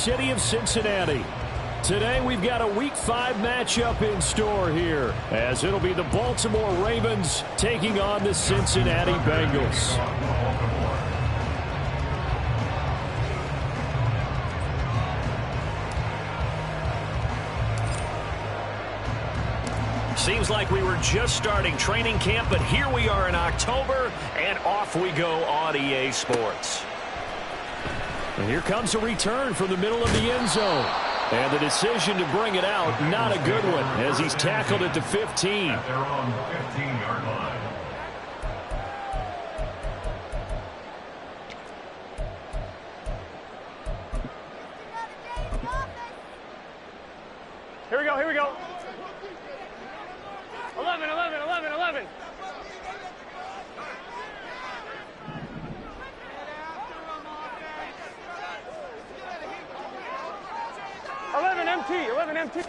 city of Cincinnati. Today we've got a Week 5 matchup in store here, as it'll be the Baltimore Ravens taking on the Cincinnati Bengals. Seems like we were just starting training camp, but here we are in October, and off we go on EA Sports. And here comes a return from the middle of the end zone. And the decision to bring it out, not a good one, as he's tackled at the 15. They're on the 15-yard line. Here we go, here we go. 11, 11, 11, 11. MT.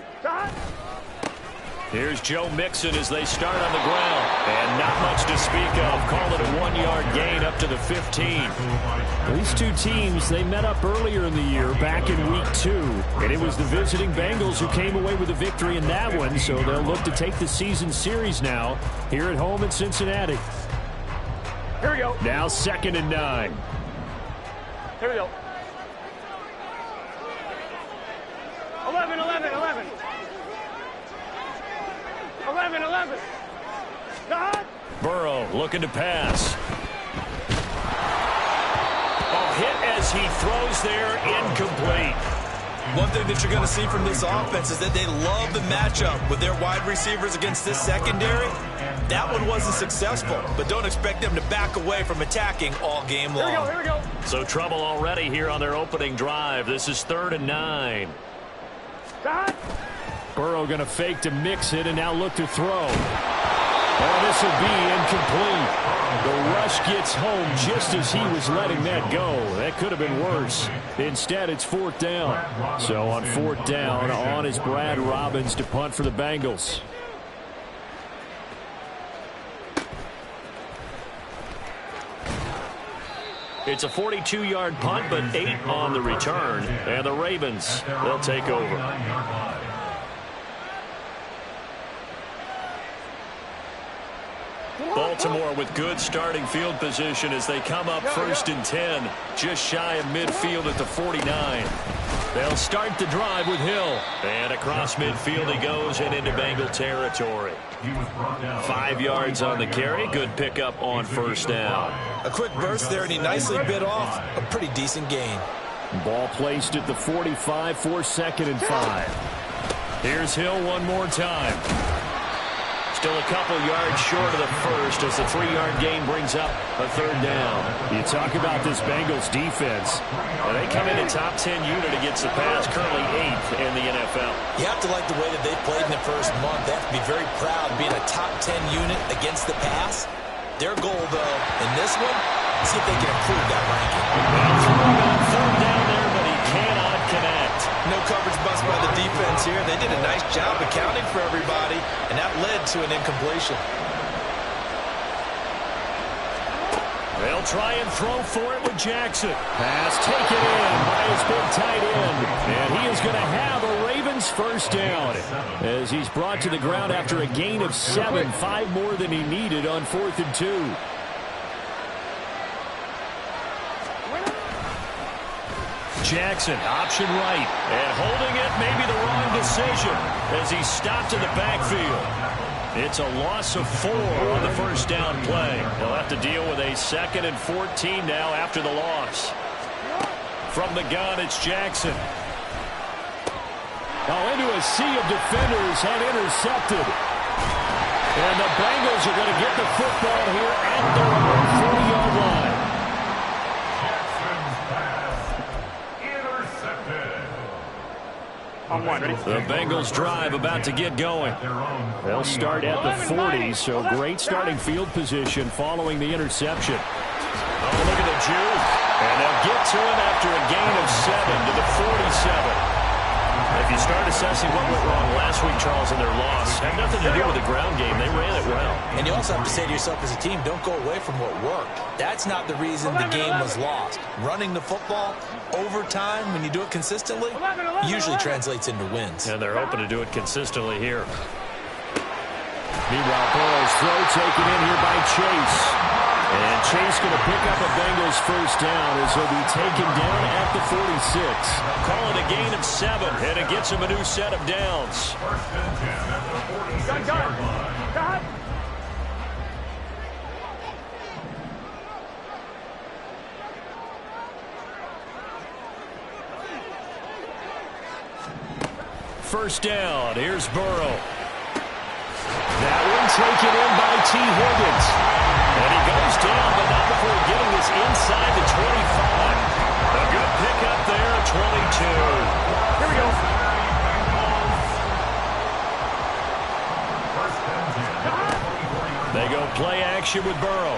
Here's Joe Mixon as they start on the ground. And not much to speak of. Call it a 1-yard gain up to the 15. These two teams, they met up earlier in the year, back in Week 2. And it was the visiting Bengals who came away with a victory in that one. So they'll look to take the season series now here at home in Cincinnati. Here we go. Now 2nd and 9. Here we go. 11, 11, 11. 11, 11. God. Burrow looking to pass. Hit as he throws there, incomplete. One thing that you're going to see from this offense is that they love the matchup with their wide receivers against this secondary. That one wasn't successful, but don't expect them to back away from attacking all game long. Here we go. So trouble already here on their opening drive. This is 3rd and 9. God. Burrow going to fake to mix it and now look to throw. Oh, this will be incomplete. The rush gets home just as he was letting that go. That could have been worse. Instead, it's 4th down. So on 4th down, on is Brad Robbins to punt for the Bengals. It's a 42-yard punt, but 8 on the return. And the Ravens, they'll take over. Baltimore with good starting field position as they come up 1st and 10, just shy of midfield at the 49. They'll start the drive with Hill. And across midfield he goes and into Bengal territory. 5 yards on the carry. Good pickup on 1st down. A quick burst there, and he nicely bit off a pretty decent gain. Ball placed at the 45 for 2nd and 5. Here's Hill one more time. Still a couple yards short of the first as the 3-yard gain brings up a 3rd down. You talk about this Bengals defense. Well, they come in a top 10 unit against the pass, currently 8th in the NFL. You have to like the way that they played in the first month. They have to be very proud of being a top 10 unit against the pass. Their goal, though, in this one, see if they can improve that ranking. Well, throwing on 3rd down there, but he cannot connect. No coverage bust by the defense here. They did a nice job accounting for everybody, and that led to an incompletion. They'll try and throw for it with Jackson. Pass taken in by his big tight end. And he is going to have a Ravens 1st down as he's brought to the ground after a gain of 7, 5 more than he needed on 4th and 2. Jackson, option right, and holding it, maybe the wrong decision as he's stopped in the backfield. It's a loss of 4 on the 1st down play. They'll have to deal with a 2nd and 14 now after the loss. From the gun, it's Jackson. Now into a sea of defenders and intercepted. And the Bengals are going to get the football here at their own 40-yard line. The Bengals drive about to get going. They'll start at the 40, so great starting field position following the interception. Oh, look at the juke. And they'll get to him after a gain of 7 to the 47. If you start a assessing what went wrong last week, Charles, in their loss. Had nothing to do with the ground game. They ran it well. And you also have to say to yourself as a team, don't go away from what worked. That's not the reason the game was lost. Running the football over time, when you do it consistently, usually translates into wins. And they're hoping to do it consistently here. Meanwhile, Burrow's throw taken in here by Chase. And Chase going to pick up a Bengals first down as he'll be taken down at the 46. Call it a gain of 7, and it gets him a new set of downs. First down, here's Burrow. That one taken in by T. Higgins. And he goes down, but not before getting this inside the 25. A good pickup there, 22. Here we go. They go play action with Burrow.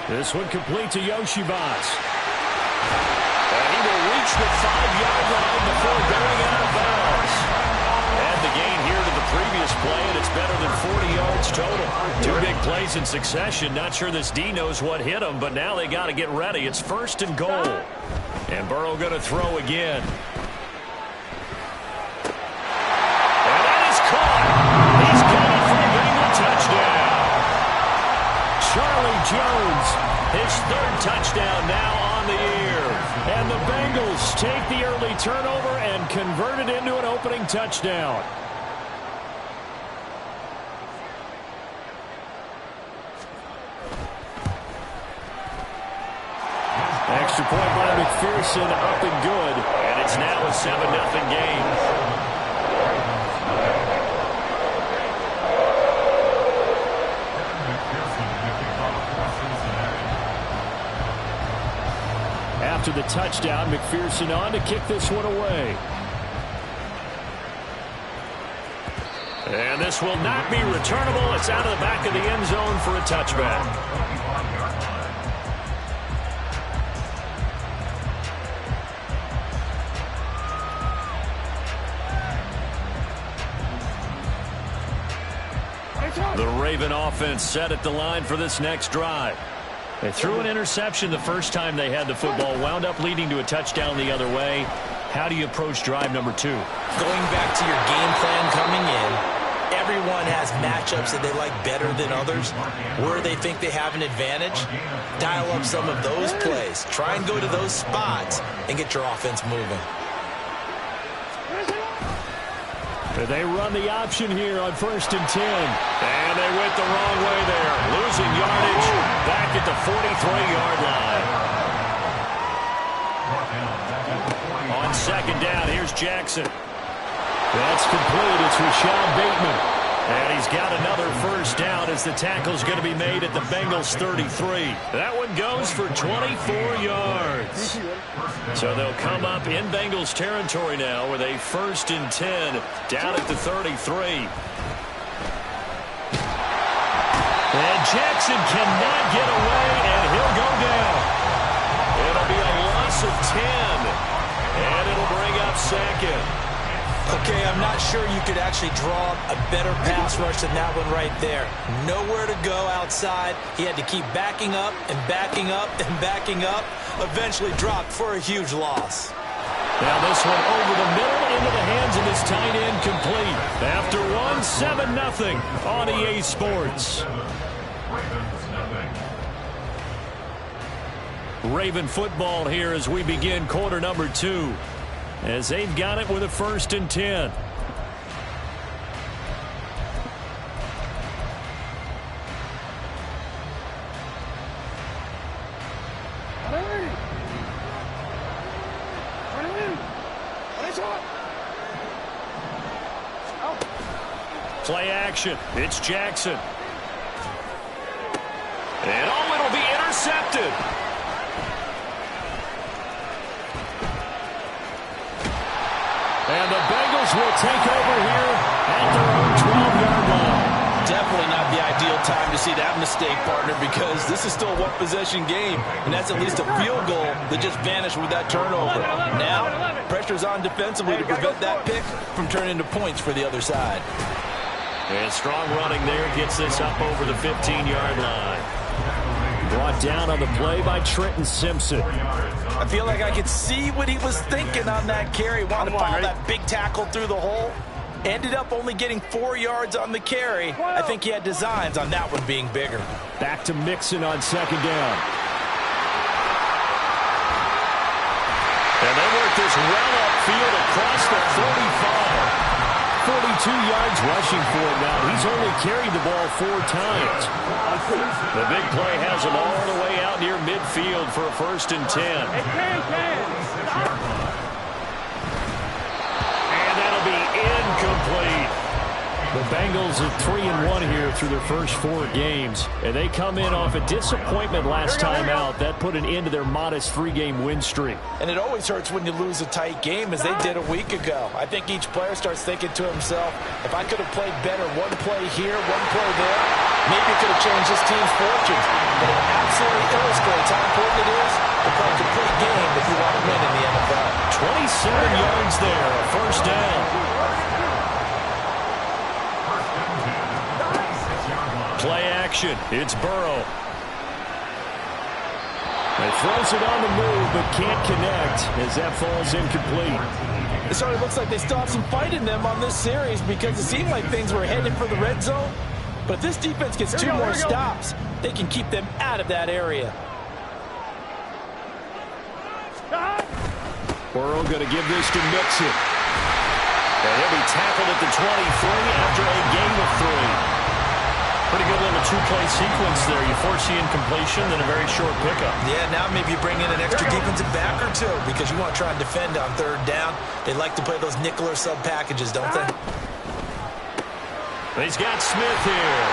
This one complete to Yoshibas. And he will reach the 5-yard line before going out of bounds. And the gain here to the previous play, and it's better than 40 yards total. 2 big plays in succession. Not sure this D knows what hit him, but now they got to get ready. It's first and goal. And Burrow going to throw again. And that is caught. He's got it for a Bengal touchdown. Charlie Jones, his 3rd touchdown now on the year. And the Bengals take the early turnover and convert it into an opening touchdown. Extra point by McPherson, up and good. And it's now a 7-0 game. After the touchdown, McPherson on to kick this one away. And this will not be returnable. It's out of the back of the end zone for a touchback. The Raven offense set at the line for this next drive. They threw an interception the first time they had the football, wound up leading to a touchdown the other way. How do you approach drive number 2? Going back to your game plan coming in, everyone has matchups that they like better than others. Where they think they have an advantage, dial up some of those plays. Try and go to those spots and get your offense moving. They run the option here on 1st and 10. And they went the wrong way there. Losing yardage back at the 43-yard line. On 2nd down, here's Jackson. That's complete. It's Rashad Bateman. And he's got another first down as the tackle's going to be made at the Bengals 33. That one goes for 24 yards. So they'll come up in Bengals territory now with a 1st and 10 down at the 33. And Jackson cannot get away, and he'll go down. It'll be a loss of 10, and it'll bring up 2nd. Okay, I'm not sure you could actually draw a better pass rush than that one right there. Nowhere to go outside. He had to keep backing up and backing up and backing up. Eventually dropped for a huge loss. Now this one over the middle into the hands of his tight end, complete. After one, 7-0 on EA Sports. Raven football here as we begin quarter number 2. As they've got it with a 1st and 10. Play action. It's Jackson. And it'll be intercepted. And the Bengals will take over here at their own 12-yard line. Definitely not the ideal time to see that mistake, partner, because this is still a one-possession game, and that's at least a field goal that just vanished with that turnover. Now, pressure pressures on defensively to prevent that pick from turning into points for the other side. And strong running there gets this up over the 15-yard line. Brought down on the play by Trenton Simpson. I feel like I could see what he was thinking on that carry. Wanted to follow that big tackle through the hole. Ended up only getting 4 yards on the carry. I think he had designs on that one being bigger. Back to Mixon on second down. And they work this well upfield across the 45. 42 yards rushing for him now. He's only carried the ball 4 times. The big play has him all the way out near midfield for a 1st and 10. And that'll be incomplete. The Bengals are 3-1 here through their first 4 games. And they come in off a disappointment last time out. That put an end to their modest 3-game win streak. And it always hurts when you lose a tight game, as they did a week ago. I think each player starts thinking to himself, if I could have played better one play here, one play there, maybe it could have changed this team's fortunes. But it absolutely illustrates how important it is to play a complete game if you want to win in the NFL. 27 yards there, a 1st down. Play action. It's Burrow. He throws it on the move, but can't connect as that falls incomplete. It certainly looks like they still have some fight in them on this series, because it seemed like things were headed for the red zone. But if this defense gets 2 more stops, they can keep them out of that area. Burrow going to give this to Mixon. And he'll be tackled at the 23 after a gain of 3. Pretty good little 2-play sequence there. You force the incompletion, then a very short pickup. Yeah, now maybe you bring in an extra defensive back or 2 because you want to try and defend on 3rd down. They like to play those nickel or sub packages, don't they? He's got Smith here.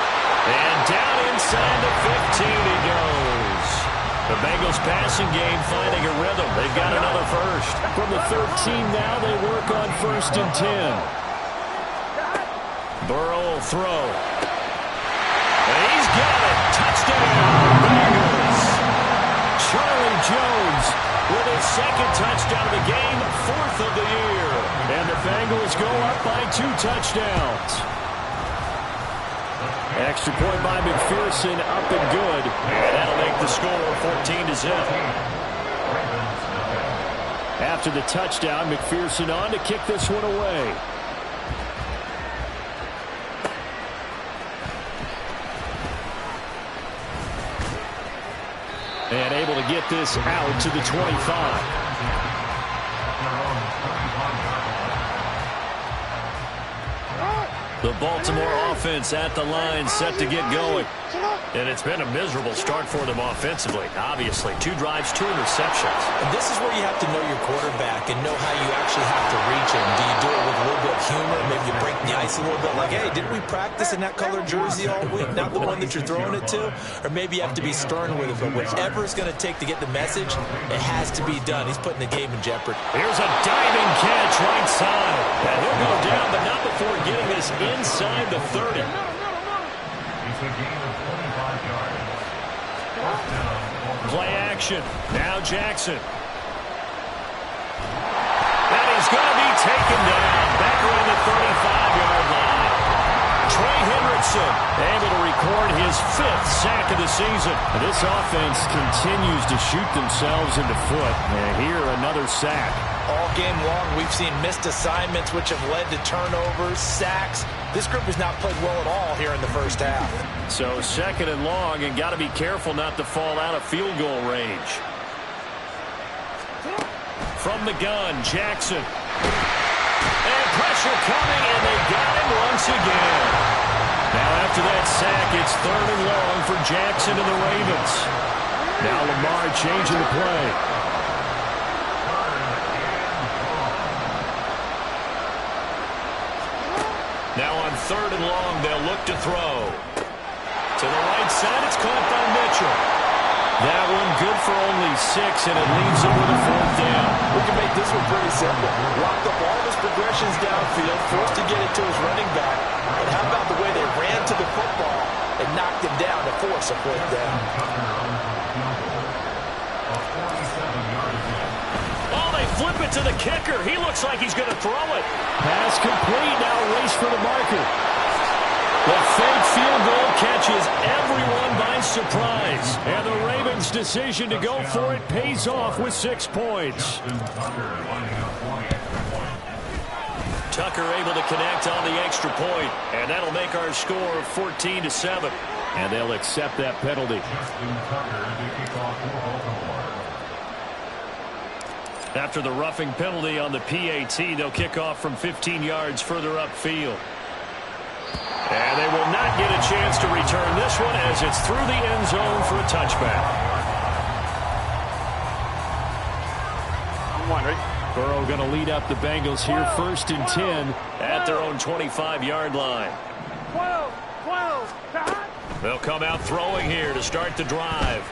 And down inside the 15 he goes. The Bengals passing game finding a rhythm. They've got another first. From the 13 now, they work on 1st and 10. Burrow will throw. And he's got it. Touchdown, Bengals. Charlie Jones with his 2nd touchdown of the game, 4th of the year. And the Bengals go up by 2 touchdowns. Extra point by McPherson, up and good. And that'll make the score 14-0. After the touchdown, McPherson on to kick this one away. And able to get this out to the 25. The Baltimore offense at the line, set to get going. And it's been a miserable start for them offensively. Obviously, 2 drives, 2 interceptions. And this is where you have to know your quarterback and know how you actually have to reach him. Do you do it with a little bit of humor? Maybe you break the ice a little bit. Like, hey, didn't we practice in that colored jersey all week? Not the one that you're throwing it to? Or maybe you have to be stern with it. But whatever it's going to take to get the message, it has to be done. He's putting the game in jeopardy. Here's a diving catch right side. And he'll go down, but not before getting this inside the 30. Play action. Now Jackson. And he's going to be taken down. Back around the 35-yard line. Trey Hendrickson able to record his 5th sack of the season. This offense continues to shoot themselves in the foot. And here, another sack. All game long, we've seen missed assignments, which have led to turnovers, sacks. This group has not played well at all here in the first half. So 2nd and long, and got to be careful not to fall out of field goal range. From the gun, Jackson. And pressure coming, and they got him once again. Now after that sack, it's 3rd and long for Jackson and the Ravens. Now Lamar changing the play. Now on 3rd and long, they'll look to throw. To the right side, it's caught by Mitchell. That one good for only 6, and it leaves him with a 4th down. We can make this one pretty simple. Locked up all his progressions downfield, forced to get it to his running back. But how about the way they ran to the football and knocked him down to force a 4th down? Oh, they flip it to the kicker. He looks like he's going to throw it. Pass complete. Now race for the marker. The fake field goal catches everyone by surprise. And the Ravens' decision to go for it pays off with 6 points. Tucker able to connect on the extra point, and that'll make our score 14-7. And they'll accept that penalty. After the roughing penalty on the PAT, they'll kick off from 15 yards further upfield. And they will not get a chance to return this one as it's through the end zone for a touchback. Burrow going to lead up the Bengals here, 1st and 10. At their own 25-yard line. 12. They'll come out throwing here to start the drive.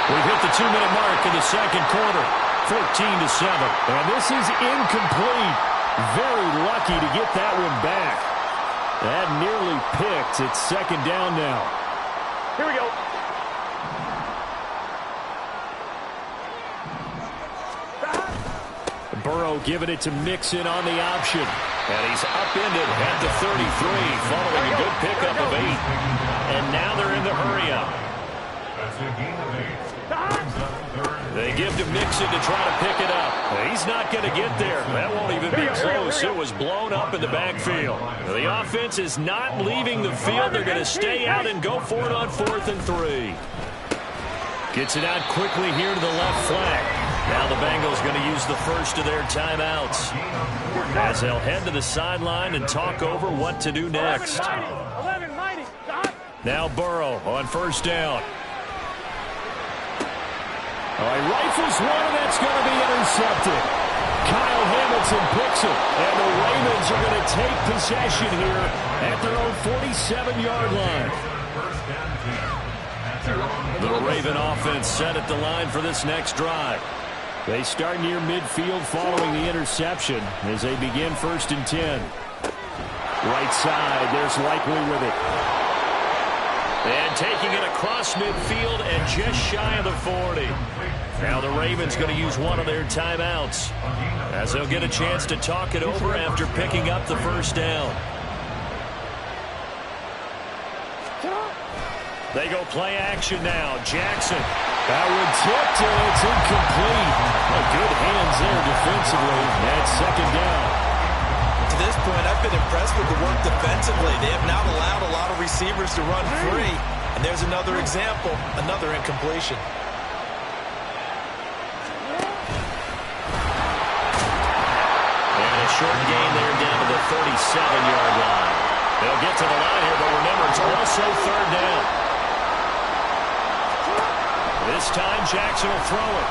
We've hit the 2-minute mark in the second quarter. 14-7. And this is incomplete. Very lucky to get that one back. That nearly picked. It's 2nd down now. Here we go. Burrow giving it to Mixon on the option. And he's upended at the 33 following a good pickup of 8. And now they're in the hurry-up. They give to Mixon to try to pick it up. He's not going to get there. That won't even be close. It was blown up in the backfield. The offense is not leaving the field. They're going to stay out and go for it on 4th and 3. Gets it out quickly here to the left flank. Now the Bengals going to use the first of their timeouts as they'll head to the sideline and talk over what to do next. Now Burrow on 1st down. He rifles one, and that's going to be intercepted. Kyle Hamilton picks it, and the Ravens are going to take possession here at their own 47-yard line. The Raven offense set at the line for this next drive. They start near midfield following the interception as they begin 1st and 10. Right side, there's Likely with it. And taking it across midfield and just shy of the 40. Now the Ravens going to use one of their timeouts as they'll get a chance to talk it over after picking up the 1st down. They go play action now. Jackson. That one tipped, and it's incomplete. Good hands there defensively. That's 2nd down. To this point, I've been impressed with the work defensively. They have not allowed a lot of receivers to run free. And there's another example, another incompletion. And a short gain there down to the 37-yard line. They'll get to the line here, but remember, it's also 3rd down. This time, Jackson will throw it.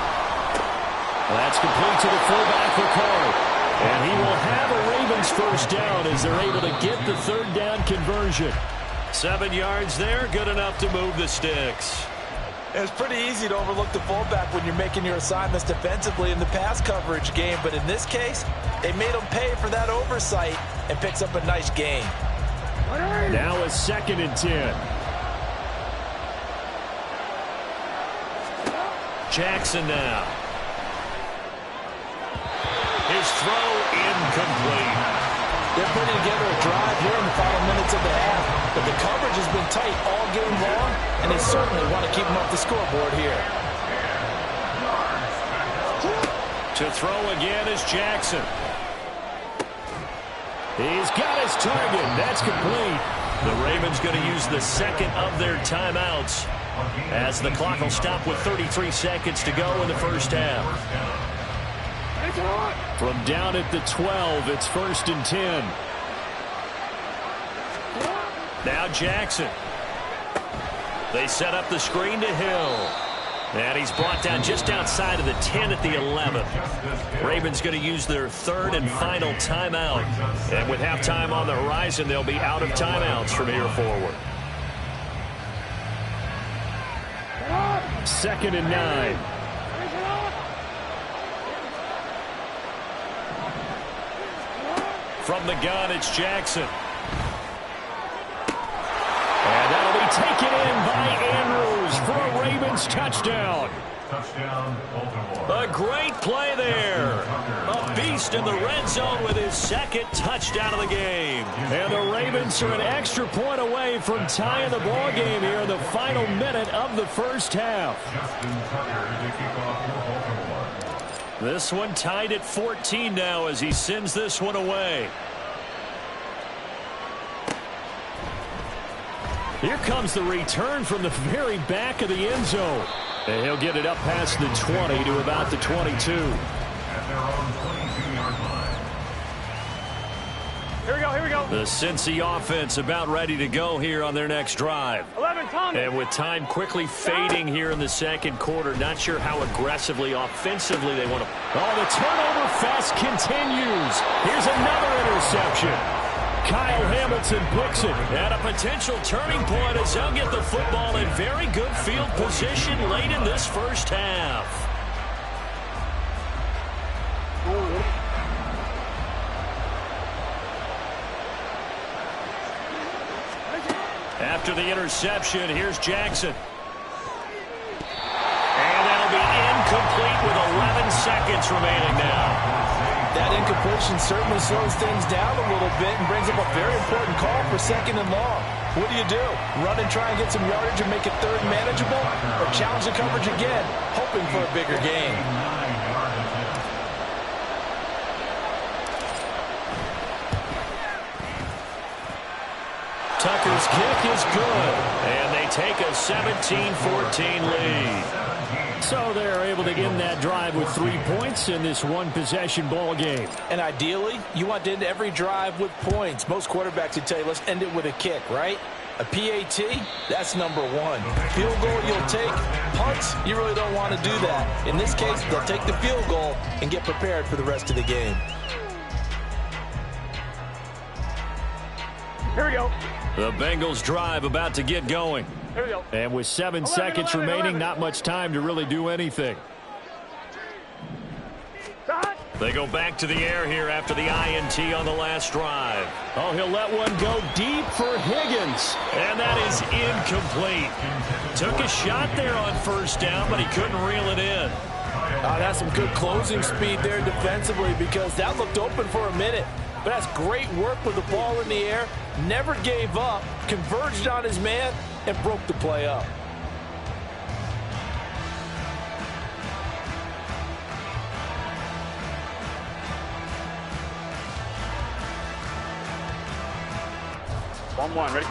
That's complete to the fullback, Ricard. And he will have a Ravens 1st down as they're able to get the 3rd down conversion. 7 yards there, good enough to move the sticks. It's pretty easy to overlook the fullback when you're making your assignments defensively in the pass coverage game. But in this case, they made him pay for that oversight and picks up a nice gain. Now a 2nd and 10. Jackson now. His throw incomplete. They're putting together a drive here in the final minutes of the half, but the coverage has been tight all game long, and they certainly want to keep them off the scoreboard here. To throw again is Jackson. He's got his target. That's complete. The Ravens going to use the 2nd of their timeouts as the clock will stop with 33 seconds to go in the 1st half. From down at the 12, it's 1st and 10. Now Jackson. They set up the screen to Hill. And he's brought down just outside of the 10 at the 11. Ravens going to use their 3rd and final timeout. And with halftime on the horizon, they'll be out of timeouts from here forward. 2nd and 9. From the gun, it's Jackson. And that'll be taken in by Andrews for a Ravens touchdown. Touchdown, Baltimore. A great play there. A beast in the red zone with his second touchdown of the game. And the Ravens are an extra point away from tying the ball game here in the final minute of the first half. Justin Tucker to kick off for Baltimore. This one tied at 14 now as he sends this one away. Here comes the return from the very back of the end zone. And he'll get it up past the 20 to about the 22. At their own 22-yard line. Here we go. The Cincy offense about ready to go here on their next drive. 11, Tommy. And with time quickly fading here in the second quarter, not sure how aggressively, offensively they want to. Oh, the turnover fest continues. Here's another interception. Kyle Hamilton picks it. And a potential turning point as they'll get the football in very good field position late in this first half. After the interception, here's Jackson. And that'll be incomplete with 11 seconds remaining now. That incompletion certainly slows things down a little bit and brings up a very important call for second and long. What do? Run and try and get some yardage and make it third manageable? Or challenge the coverage again, hoping for a bigger gain? Tucker's kick is good. And they take a 17-14 lead. So they're able to end that drive with 3 points in this one-possession ball game. And ideally, you want to end every drive with points. Most quarterbacks would tell you, let's end it with a kick, right? A PAT, that's number one. Field goal, you'll take. Punts, you really don't want to do that. In this case, they'll take the field goal and get prepared for the rest of the game. Here we go. The Bengals drive about to get going. Here we go. And with 7 seconds remaining, not much time to really do anything. They go back to the air here after the INT on the last drive. Oh, he'll let one go deep for Higgins. And that is incomplete. Took a shot there on first down, but he couldn't reel it in. That's some good closing speed there defensively because that looked open for a minute. But that's great work with the ball in the air. Never gave up, converged on his man, and broke the play up. One, ready?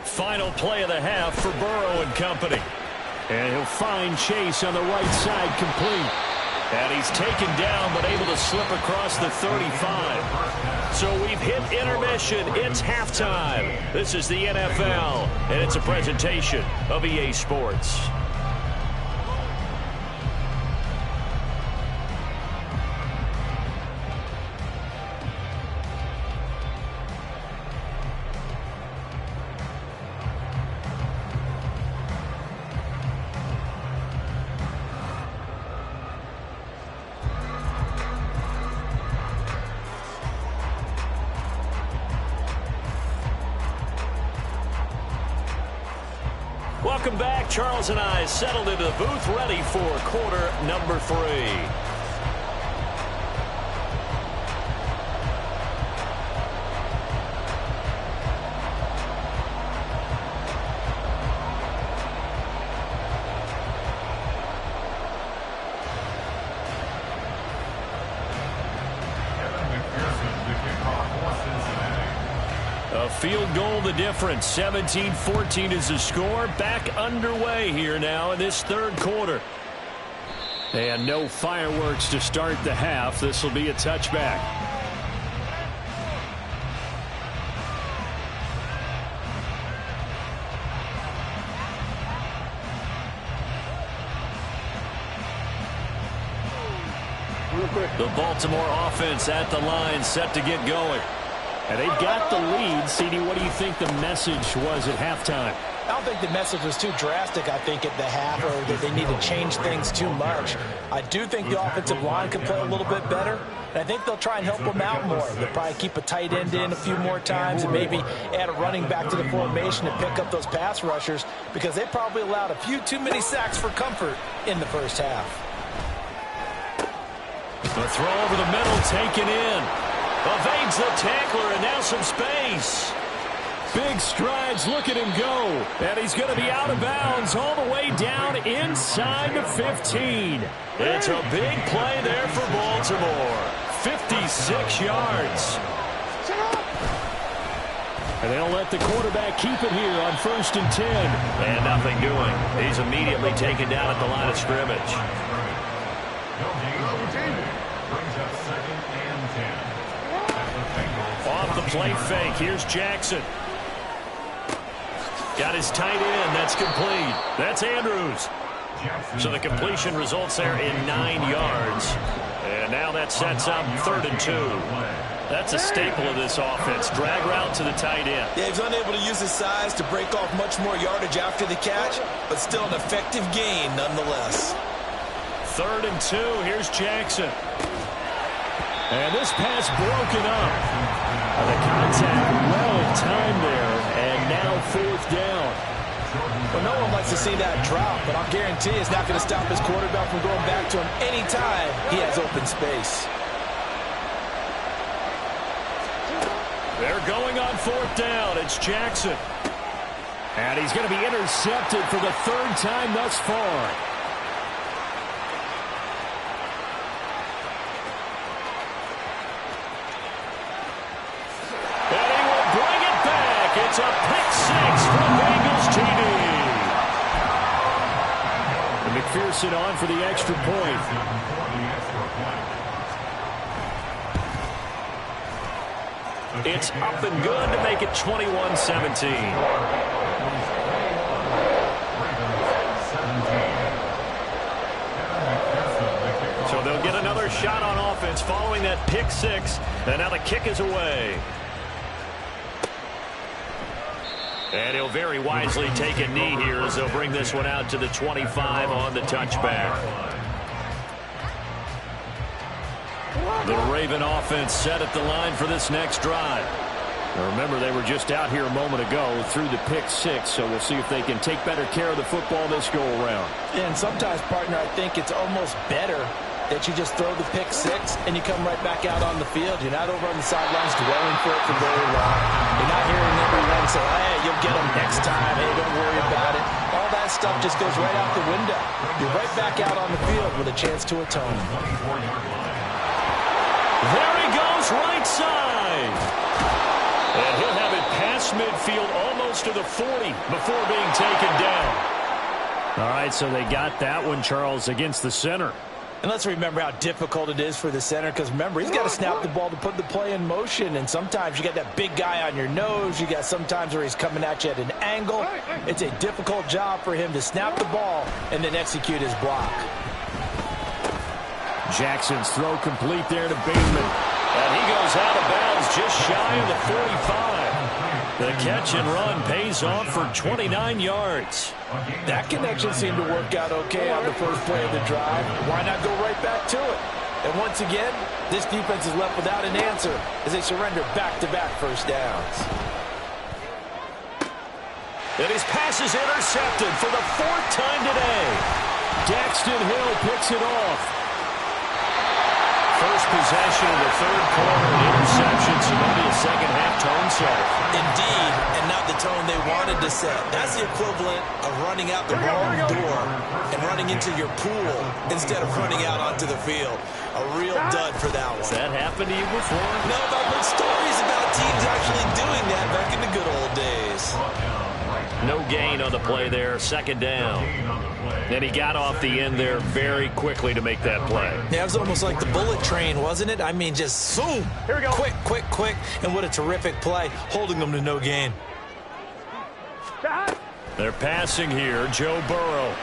Final play of the half for Burrow and company. And he'll find Chase on the right side complete. And he's taken down but able to slip across the 35. So we've hit intermission. It's halftime. This is the NFL, and it's a presentation of EA Sports. Welcome back. Charles and I settled into the booth ready for quarter number 3. A field goal the difference. 17-14 is the score. Back underway here now in this third quarter. And no fireworks to start the half. This will be a touchback. The Baltimore offense at the line set to get going. And they've got the lead. CD, what do you think the message was at halftime? I don't think the message was too drastic, I think, at the half, or that they need to change things too much. I do think the offensive line can play a little bit better. And I think they'll try and help him out more. They'll probably keep a tight end in a few more times and maybe add a running back to the formation to pick up those pass rushers because they probably allowed a few too many sacks for comfort in the first half. The throw over the middle taken in. Evades the tackler and now some space. Big strides, look at him go. And he's going to be out of bounds all the way down inside the 15. It's a big play there for Baltimore. 56 yards. And they'll let the quarterback keep it here on 1st and 10. And nothing doing. He's immediately taken down at the line of scrimmage. Off the play fake, here's Jackson. Got his tight end, that's complete. That's Andrews. So the completion results there in 9 yards. And now that sets up 3rd and 2. That's a staple of this offense. Drag route to the tight end. Yeah, he's unable to use his size to break off much more yardage after the catch, but still an effective gain nonetheless. 3rd and 2, here's Jackson. And this pass broken up. The contact well timed there, and now 4th down. Well, no one likes to see that drop, but I'll guarantee it's not going to stop his quarterback from going back to him anytime he has open space. They're going on 4th down. It's Jackson. And he's going to be intercepted for the 3rd time thus far. And he will bring it back. It's a pick 6 for Bengals TD. And McPherson on for the extra point. It's up and good to make it 21-17. So they'll get another shot on offense following that pick 6. And now the kick is away. And he'll very wisely take a knee here as they'll bring this one out to the 25 on the touchback. The Raven offense set at the line for this next drive. Now remember, they were just out here a moment ago through the pick 6, so we'll see if they can take better care of the football this go-around. And sometimes, partner, I think it's almost better that you just throw the pick 6 and you come right back out on the field. You're not over on the sidelines dwelling for it for very long. You're not hearing everyone say, hey, you'll get them next time. Hey, don't worry about it. All that stuff just goes right out the window. You're right back out on the field with a chance to atone. There he goes, right side. And he'll have it past midfield almost to the 40 before being taken down. All right, so they got that one, Charles, against the center. And let's remember how difficult it is for the center, because remember, he's got to snap the ball to put the play in motion, and sometimes you got that big guy on your nose. You got sometimes where he's coming at you at an angle. It's a difficult job for him to snap the ball and then execute his block. Jackson's throw complete there to Bateman. And he goes out of bounds just shy of the 45. The catch and run pays off for 29 yards. That connection seemed to work out okay on the first play of the drive. Why not go right back to it? And once again, this defense is left without an answer as they surrender back-to-back first downs. And his pass is intercepted for the 4th time today. Daxton Hill picks it off. First possession of the 3rd quarter, an interception, so maybe a second-half tone setter. Indeed, and not the tone they wanted to set. That's the equivalent of running out the wrong door and running into your pool instead of running out onto the field. A real dud for that one. Has that happened to you before? No, but I've heard stories about teams actually doing that back in the good old days. No gain on the play there, 2nd down. And he got off the end there very quickly to make that play. Yeah, it was almost like the bullet train, wasn't it? I mean, just zoom. Here we go. Quick, quick, quick. And what a terrific play, holding them to no gain. They're passing here, Joe Burrow.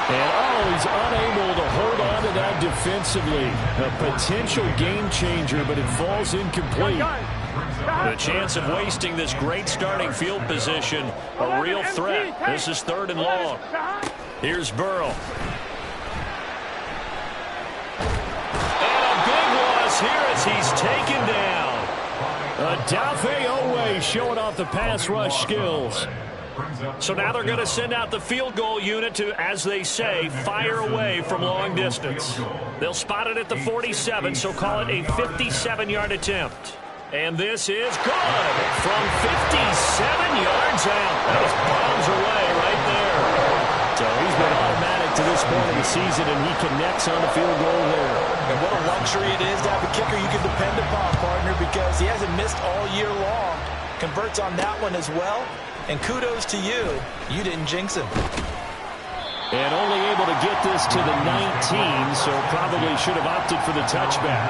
And, he's unable to hold on to that defensively. A potential game changer, but it falls incomplete. The chance of wasting this great starting field position, a real threat. This is 3rd and long. Here's Burrow. here as he's taken down. Dafe Owe showing off the pass rush skills. So now they're going to send out the field goal unit to, as they say, fire away from long distance. They'll spot it at the 47, so call it a 57-yard attempt. And this is good from 57 yards out. That was bombs away right there. So he's been automatic to this point of the season, and he connects on the field goal there. And what a luxury it is to have a kicker you can depend upon, partner, because he hasn't missed all year long. Converts on that one as well. And kudos to you. You didn't jinx him. And only able to get this to the 19, so probably should have opted for the touchback.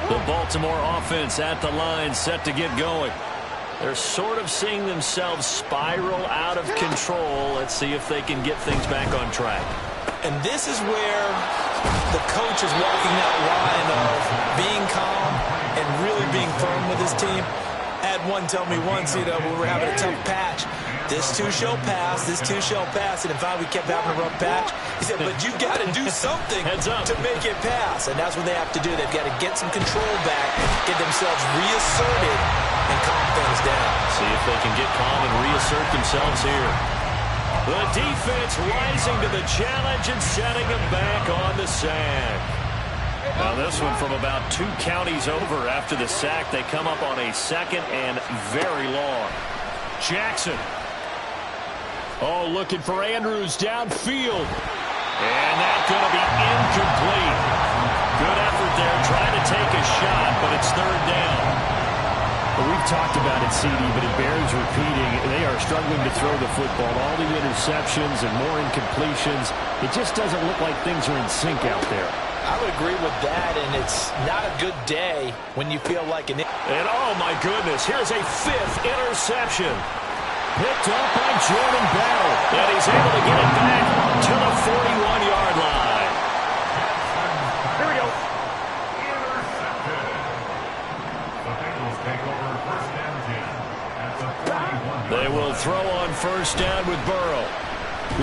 The Baltimore offense at the line, set to get going. They're sort of seeing themselves spiral out of control. Let's see if they can get things back on track. And this is where the coach is walking that line of being calm and really being firm with his team. I had one tell me once, we were having a tough patch. This too shall pass, this too shall pass. And in fact, we kept having a rough patch. He said, but you got to do something to make it pass. And that's what they have to do. They've got to get some control back, get themselves reasserted, and calm things down. See if they can get calm and reassert themselves here. The defense rising to the challenge and setting them back on the sack. Now this one from about 2 counties over after the sack. They come up on a second and very long. Jackson. Oh, looking for Andrews downfield. And that's going to be incomplete. Good effort there, trying to take a shot, but it's third down. Well, we've talked about it, CD, but it bears repeating. They are struggling to throw the football. All the interceptions and more incompletions. It just doesn't look like things are in sync out there. I would agree with that, and it's not a good day when you feel like an... And oh my goodness, here's a 5th interception. Picked up by Jordan Battle. And he's able to get it back to the 41-yard line. Here we go. They will throw on first down with Burrow.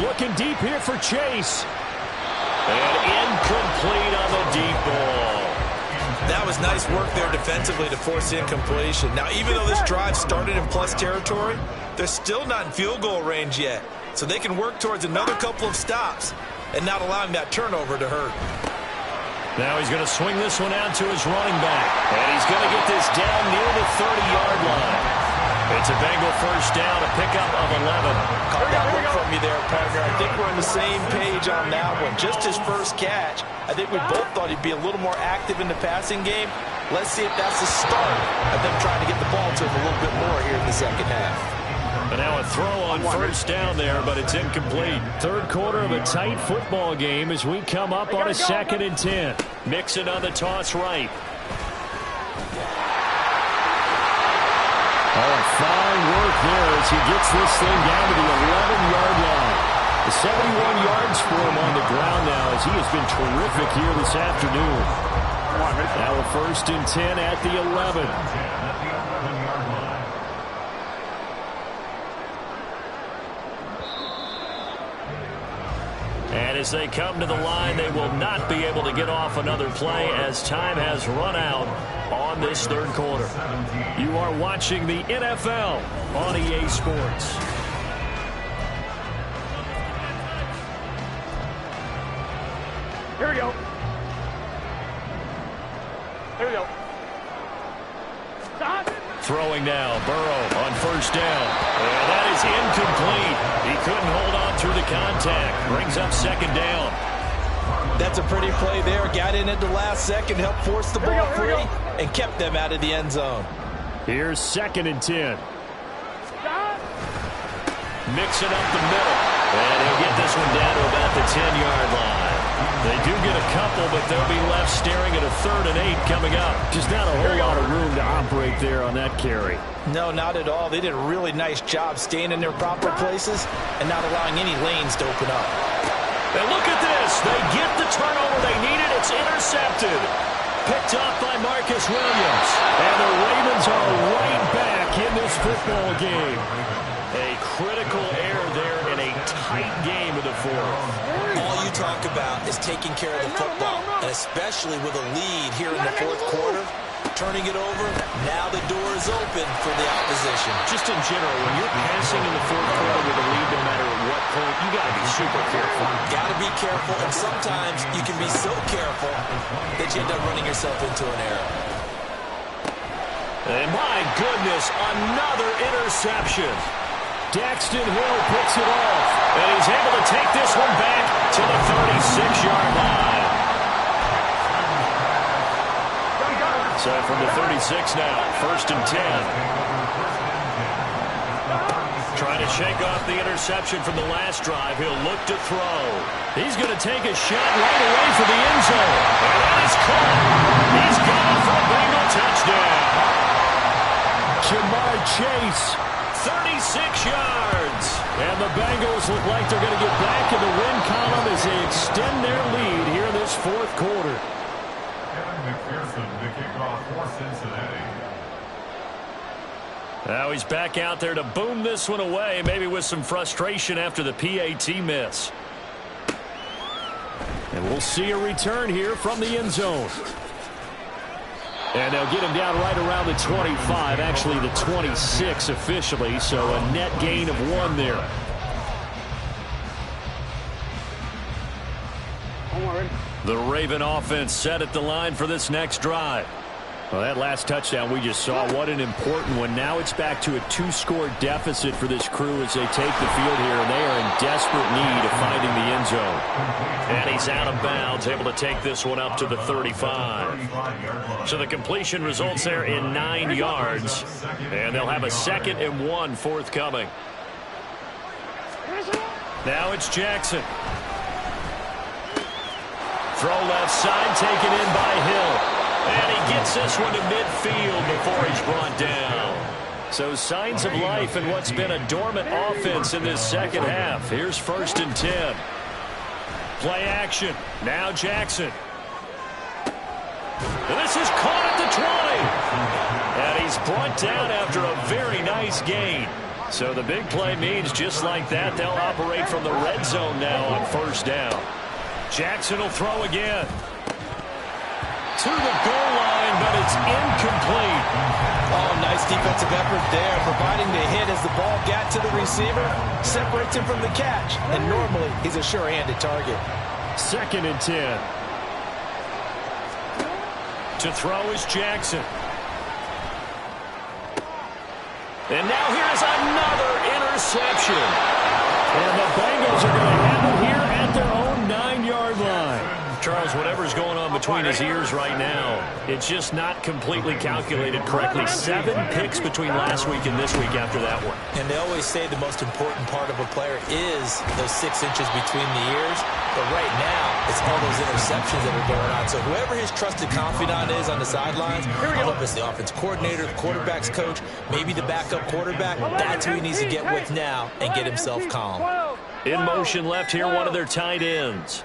Looking deep here for Chase. And incomplete on the deep ball. That was nice work there defensively to force incompletion. Now, even though this drive started in plus territory, they're still not in field goal range yet. So they can work towards another couple of stops and not allowing that turnover to hurt. Now he's going to swing this one out to his running back. And he's going to get this down near the 30-yard line. It's a Bengal first down, a pickup of 11. Caught that look from you there, partner. I think we're on the same page on that one. Just his first catch. I think we both thought he'd be a little more active in the passing game. Let's see if that's the start of them trying to get the ball to him a little bit more here in the second half. And now a throw on first down there, but it's incomplete. Third quarter of a tight football game as we come up on a 2nd and 10. Mixon on the toss right. Oh, fine work there as he gets this thing down to the 11-yard line. The 71 yards for him on the ground now as he has been terrific here this afternoon. Now a 1st and 10 at the 11. And as they come to the line, they will not be able to get off another play as time has run out on this third quarter. You are watching the NFL on EA Sports. Here we go. Here we go. Stop. Throwing now, Burrow on first down. And that is incomplete. He couldn't hold on through the contact. Brings up 2nd down. That's a pretty play there. Got in at the last second, helped force the ball free, and kept them out of the end zone. Here's 2nd and 10. Stop. Mixing up the middle. And he'll get this one down to about the 10-yard line. They do get a couple, but they'll be left staring at a 3rd and 8 coming up. Just not a whole lot of room to operate there on that carry. No, not at all. They did a really nice job staying in their proper places and not allowing any lanes to open up. And look at this. They get the turnover they needed. It's intercepted. Picked up by Marcus Williams. And the Ravens are right back in this football game. A critical error there in a tight game of the fourth. All you talk about is taking care of the football, and especially with a lead here in the fourth quarter. Turning it over, now the door is open for the opposition. Just in general, when you're passing in the fourth quarter with a lead, no matter at what point, you got to be super careful. Got to be careful, and sometimes you can be so careful that you end up running yourself into an error. And my goodness, another interception. Daxton Hill picks it off, and he's able to take this one back to the 36-yard line. So from the 36 now, 1st and 10. Trying to shake off the interception from the last drive. He'll look to throw. He's going to take a shot right away for the end zone. And that is caught. He's gone for a Bengal touchdown. Jamar Chase, 36 yards. And the Bengals look like they're going to get back in the win column as they extend their lead here in this fourth quarter. McPherson to kick off for Cincinnati. Now he's back out there to boom this one away, maybe with some frustration after the PAT miss. And we'll see a return here from the end zone. And they'll get him down right around the 25, actually the 26 officially, so a net gain of 1 there. The Raven offense set at the line for this next drive. Well, that last touchdown we just saw, what an important one. Now it's back to a 2-score deficit for this crew as they take the field here, and they are in desperate need of finding the end zone. And he's out of bounds, able to take this one up to the 35. So the completion results there in 9 yards, and they'll have a 2nd and 1 forthcoming. Now it's Jackson. Throw left side, taken in by Hill. And he gets this one to midfield before he's brought down. So signs of life in what's been a dormant offense in this second half. Here's 1st and 10. Play action. Now Jackson. And this is caught at the 20. And he's brought down after a very nice gain. So the big play means just like that, they'll operate from the red zone now on 1st down. Jackson will throw again. To the goal line, but it's incomplete. Oh, nice defensive effort there, providing the hit as the ball got to the receiver, separates him from the catch, and normally he's a sure-handed target. 2nd and 10. To throw is Jackson. And now here's another interception. And the Bengals are going to have it here at their own 9-yard line. Charles, whatever's going on between his ears right now, it's just not completely calculated correctly. 7 picks between last week and this week after that one. And they always say the most important part of a player is those 6 inches between the ears. But right now, it's all those interceptions that are going on. So whoever his trusted confidant is on the sidelines, I don't know if it's the offense coordinator, the quarterback's coach, maybe the backup quarterback, that's who he needs to get with now and get himself calm. In motion left here, one of their tight ends.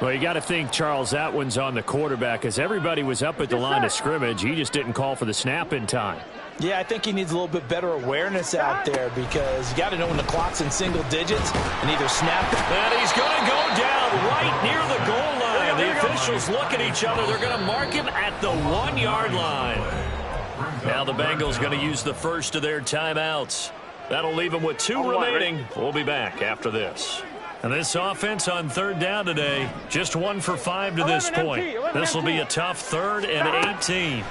Well, you got to think, Charles, that one's on the quarterback as everybody was up at the line of scrimmage. He just didn't call for the snap in time. Yeah, I think he needs a little bit better awareness out there because you got to know when the clock's in single digits and either snap it. And he's going to go down right near the goal line. The officials look at each other. They're going to mark him at the 1-yard line. Now the Bengals going to use the first of their timeouts. That'll leave them with 2 remaining. We'll be back after this. And this offense on 3rd down today, just 1 for 5 to this point. This will be a tough 3rd and 18.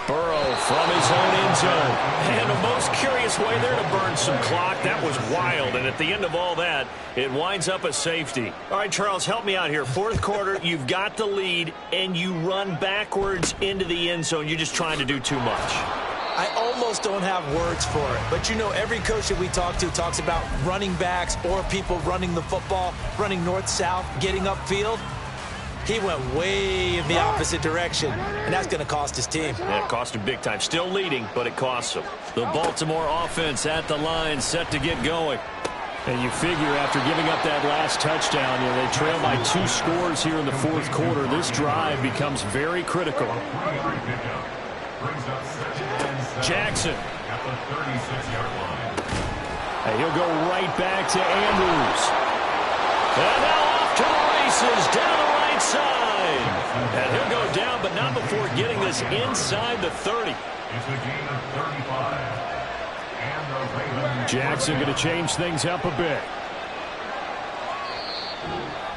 Burrow from his own end zone. And the most curious way there to burn some clock. That was wild. And at the end of all that, it winds up a safety. All right, Charles, help me out here. 4th quarter, you've got the lead, and you run backwards into the end zone. You're just trying to do too much. I almost don't have words for it. But, you know, every coach that we talk to talks about running backs or people running the football, running north-south, getting upfield. He went way in the opposite direction, and that's going to cost his team. Yeah, it cost him big time. Still leading, but it costs him. The Baltimore offense at the line, set to get going. And you figure after giving up that last touchdown, you know, they trail by 2 scores here in the 4th quarter. This drive becomes very critical. Jackson at the 36-yard line. And he'll go right back to Andrews. And now off to the races down the right side. And he'll go down, but not before getting this inside the 30. It's a gain of 35. And the Ravens. Jackson going to change things up a bit.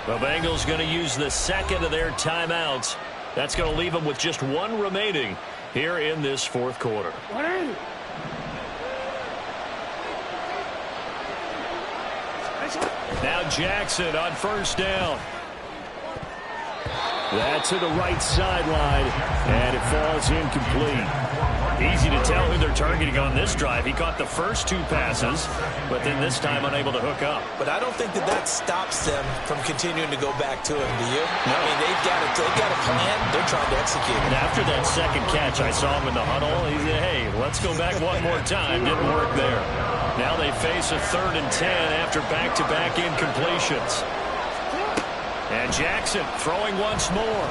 The Bengals going to use the second of their timeouts. That's going to leave them with just one remaining here in this fourth quarter. Now Jackson on first down. That's to the right sideline, and it falls incomplete. Easy to tell who they're targeting on this drive. He caught the first two passes, but then this time unable to hook up. But I don't think that stops them from continuing to go back to him, do you? No. I mean, they've got a plan. They're trying to execute it. And after that second catch, I saw him in the huddle. He said, hey, let's go back one more time. Didn't work there. Now they face a 3rd and 10 after back-to-back incompletions. And Jackson throwing once more.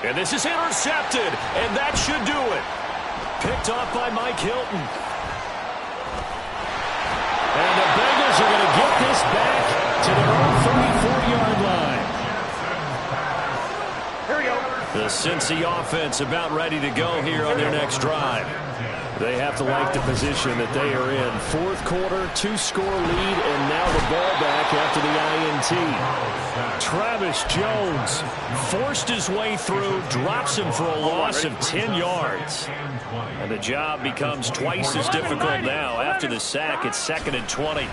And this is intercepted, and that should do it. Picked off by Mike Hilton. And the Bengals are going to get this back to their own 34-yard line. Here we go. The Cincy offense about ready to go here on their next drive. They have to like the position that they are in. Fourth quarter, 2-score lead, and now the ball back after the INT. Travis Jones forced his way through, drops him for a loss of 10 yards. And the job becomes twice as difficult now. After the sack, it's 2nd and 20.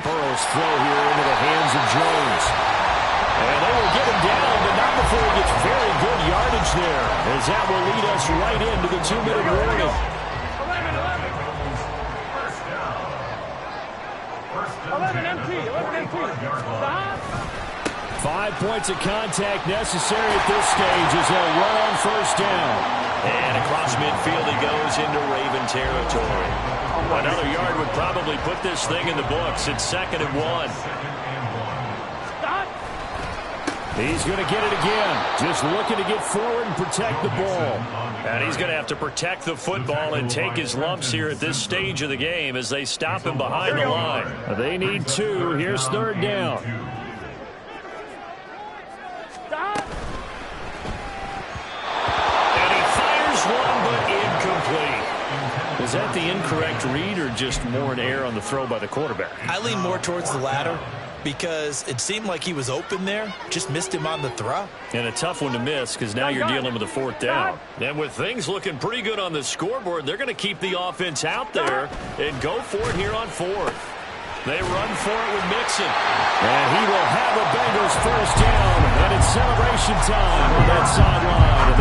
Burrow's throw here into the hands of Jones. And they will get him down, but not before he gets very good yardage there, as that will lead us right into the 2-minute warning. 11 MT. Stop. 5 points of contact necessary at this stage as they'll run on first down. And across midfield he goes into Raven territory. Another yard would probably put this thing in the books. It's 2nd and 1. He's going to get it again. Just looking to get forward and protect the ball. And he's going to have to protect the football and take his lumps here at this stage of the game as they stop him behind the line. They need 2. Here's 3rd down. And he fires one, but incomplete. Was that the incorrect read or just more an error on the throw by the quarterback? I lean more towards the latter, because it seemed like he was open there, just missed him on the throw. And a tough one to miss because now you're dealing with a 4th down. And with things looking pretty good on the scoreboard, they're going to keep the offense out there and go for it here on 4th. They run for it with Mixon. And he will have a Bengals first down. And it's celebration time on that sideline.